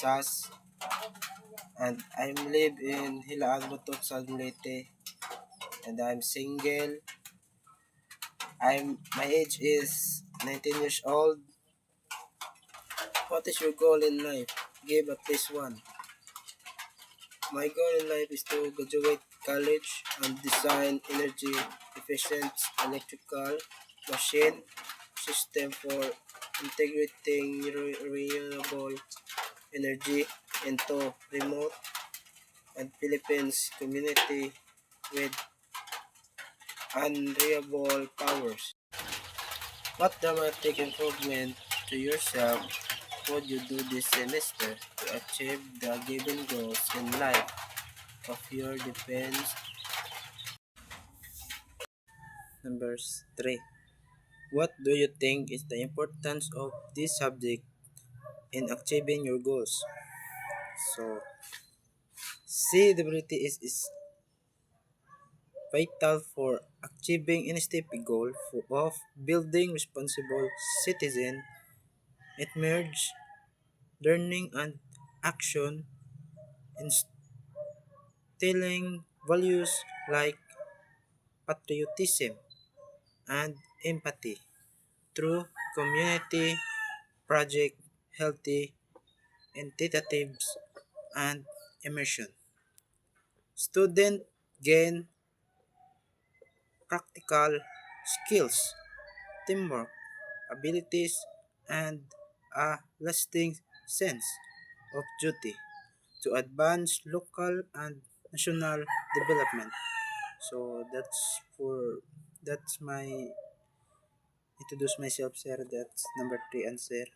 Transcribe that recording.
Sas, and I live in Hilaang Lutong, Leyte, and I'm single. My age is 19 years old. What is your goal in life? Give at least one. My goal in life is to graduate college and design energy efficient electrical machine system for integrating renewable energy into remote and Philippines community with unreliable powers. What dramatic improvement to yourself would you do this semester to achieve the given goals in life of your defense? Number 3. What do you think is the importance of this subject in achieving your goals? So, CWT is vital for achieving any specific goal of building responsible citizen. It merges learning and action, instilling values like patriotism and empathy through community project, healthy initiatives, and immersion. Students gain practical skills, teamwork, abilities, and a lasting sense of duty to advance local and national development. So that's my introduce myself, sir. That's number 3 answer.